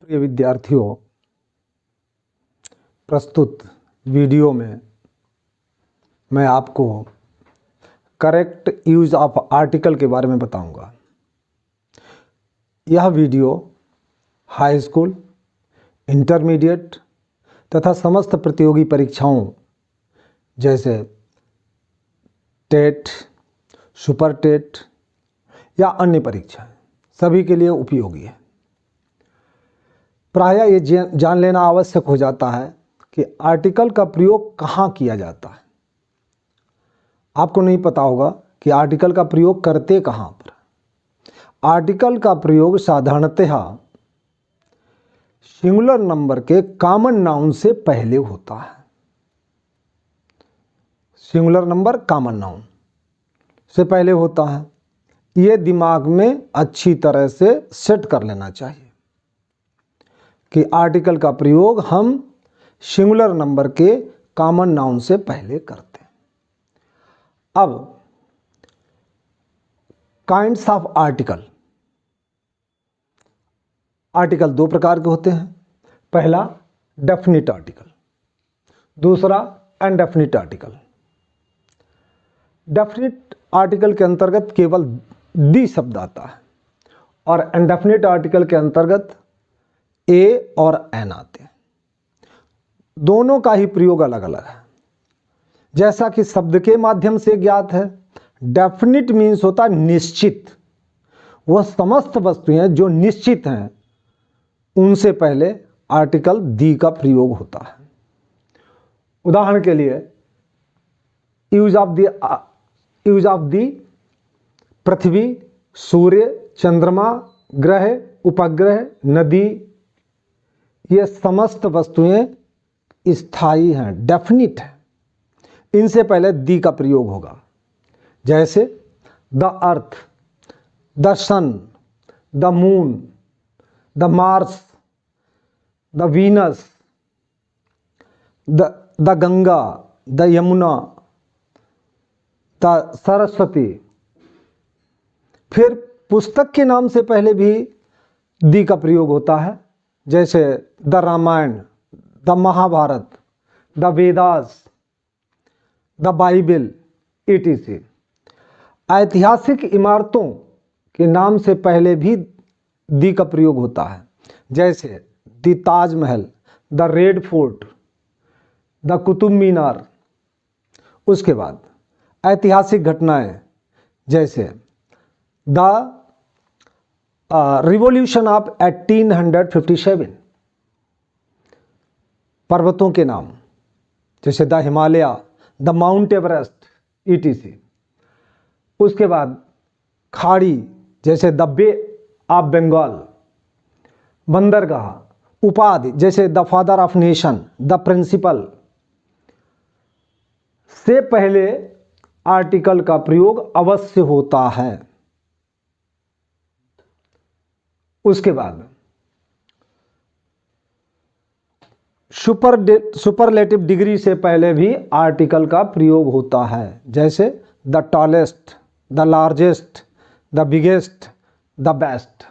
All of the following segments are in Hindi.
प्रिय विद्यार्थियों, प्रस्तुत वीडियो में मैं आपको करेक्ट यूज ऑफ आर्टिकल के बारे में बताऊंगा। यह वीडियो हाई स्कूल, इंटरमीडिएट तथा समस्त प्रतियोगी परीक्षाओं जैसे टेट, सुपर टेट या अन्य परीक्षाएं सभी के लिए उपयोगी है। प्रायः ये जान लेना आवश्यक हो जाता है कि आर्टिकल का प्रयोग कहाँ किया जाता है। आपको नहीं पता होगा कि आर्टिकल का प्रयोग करते कहाँ पर। आर्टिकल का प्रयोग साधारणतः सिंगुलर नंबर के कॉमन नाउन से पहले होता है। सिंगुलर नंबर कॉमन नाउन से पहले होता है। ये दिमाग में अच्छी तरह से सेट कर लेना चाहिए कि आर्टिकल का प्रयोग हम सिंगुलर नंबर के कॉमन नाउन से पहले करते हैं। अब काइंड्स ऑफ आर्टिकल। आर्टिकल दो प्रकार के होते हैं। पहला डेफिनिट आर्टिकल, दूसरा इनडेफिनिट आर्टिकल। डेफिनिट आर्टिकल के अंतर्गत केवल दी शब्द आता है और इनडेफिनिट आर्टिकल के अंतर्गत ए और एन आते हैं। दोनों का ही प्रयोग अलग अलग है। जैसा कि शब्द के माध्यम से ज्ञात है, डेफिनिट मीन्स होता है निश्चित। वह समस्त वस्तुएं जो निश्चित हैं उनसे पहले आर्टिकल दी का प्रयोग होता है। उदाहरण के लिए यूज ऑफ दी पृथ्वी, सूर्य, चंद्रमा, ग्रह, उपग्रह, नदी, ये समस्त वस्तुएं स्थायी हैं, डेफिनिट हैं। इनसे पहले दी का प्रयोग होगा। जैसे the earth, the sun, the moon, the Mars, the Venus, the Ganga, the Yamuna, the Saraswati. फिर पुस्तक के नाम से पहले भी दी का प्रयोग होता है। जैसे the Ramayana, the Mahabharata, the Vedas, the Bible, etc। ऐतिहासिक इमारतों के नाम से पहले भी दी का प्रयोग होता है। जैसे the Taj Mahal, the Red Fort, the Qutub Minar. उसके बाद ऐतिहासिक घटनाएं जैसे द रिवॉल्यूशन ऑफ 1857। पर्वतों के नाम जैसे the Himalaya, the mount Everest, etc। उसके बाद खाड़ी जैसे द बे ऑफ बंगाल, बंदरगाह, उपाधि जैसे the father of nation, the principal. से पहले आर्टिकल का प्रयोग अवश्य होता है। उसके बाद सुपरलेटिव डिग्री से पहले भी आर्टिकल का प्रयोग होता है। जैसे the tallest, the largest, the biggest, the best.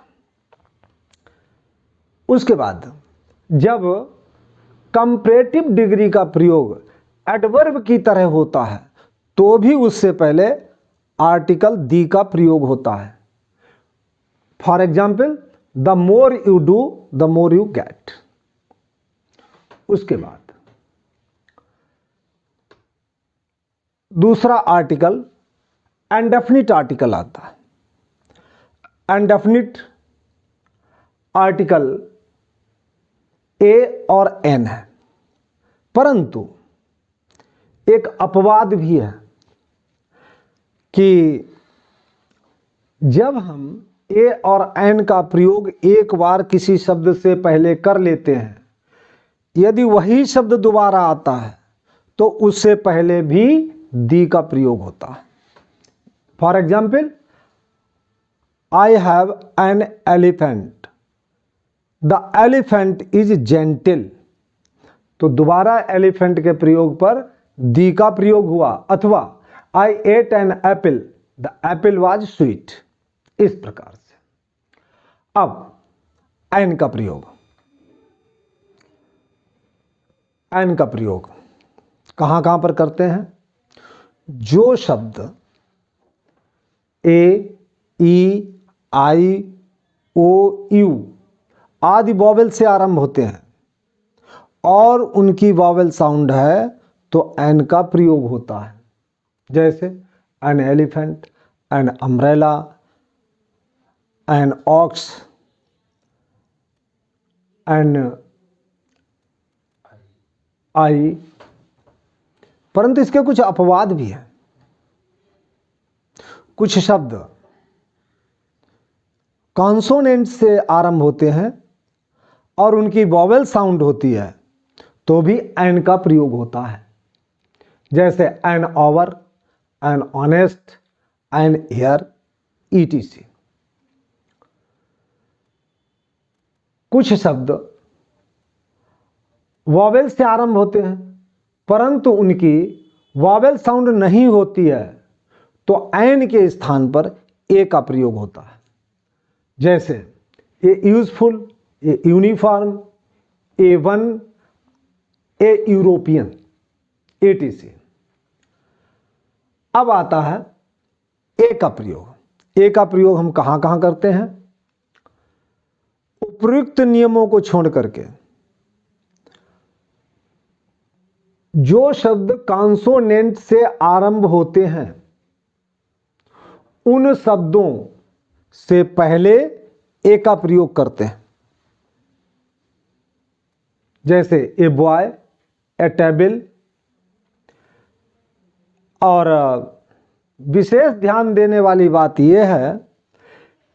उसके बाद जब कंपैरेटिव डिग्री का प्रयोग एडवर्ब की तरह होता है तो भी उससे पहले आर्टिकल दी का प्रयोग होता है। For example, the more you do the more you get. उसके बाद दूसरा आर्टिकल इनडेफिनिट आर्टिकल आता है। इनडेफिनिट आर्टिकल ए और एन है, परंतु एक अपवाद भी है कि जब हम ए और एन का प्रयोग एक बार किसी शब्द से पहले कर लेते हैं, यदि वही शब्द दोबारा आता है तो उससे पहले भी दी का प्रयोग होता है। For example, I have an elephant, the elephant is gentle. तो दोबारा एलिफेंट के प्रयोग पर दी का प्रयोग हुआ। अथवा I ate an apple, the apple was sweet. इस प्रकार से अब एन का प्रयोग एन का प्रयोग कहाँ कहाँ पर करते हैं? जो शब्द ए, ई, आई, ओ, यू आदि वॉवेल से आरंभ होते हैं और उनकी वॉवेल साउंड है तो एन का प्रयोग होता है। जैसे an elephant, an umbrella, an ox, an eye. परंतु इसके कुछ अपवाद भी हैं। कुछ शब्द कॉन्सोनेंट से आरंभ होते हैं और उनकी वॉवेल साउंड होती है तो भी एन का प्रयोग होता है। जैसे an over, an honest, an hair, ETC. कुछ शब्द वॉवेल से आरंभ होते हैं परंतु उनकी वॉवेल साउंड नहीं होती है तो एन के स्थान पर ए का प्रयोग होता है। जैसे a useful, a uniform, a one, a European, ETC. अब आता है ए का प्रयोग। ए का प्रयोग हम कहां कहां करते हैं? उपयुक्त नियमों को छोड़ करके जो शब्द कॉन्सोनेंट से आरंभ होते हैं उन शब्दों से पहले ए का प्रयोग करते हैं। जैसे ए बॉय, ए टेबल। और विशेष ध्यान देने वाली बात यह है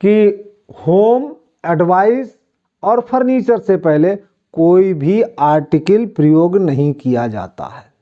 कि होम, एडवाइस और फर्नीचर से पहले कोई भी आर्टिकल प्रयोग नहीं किया जाता है।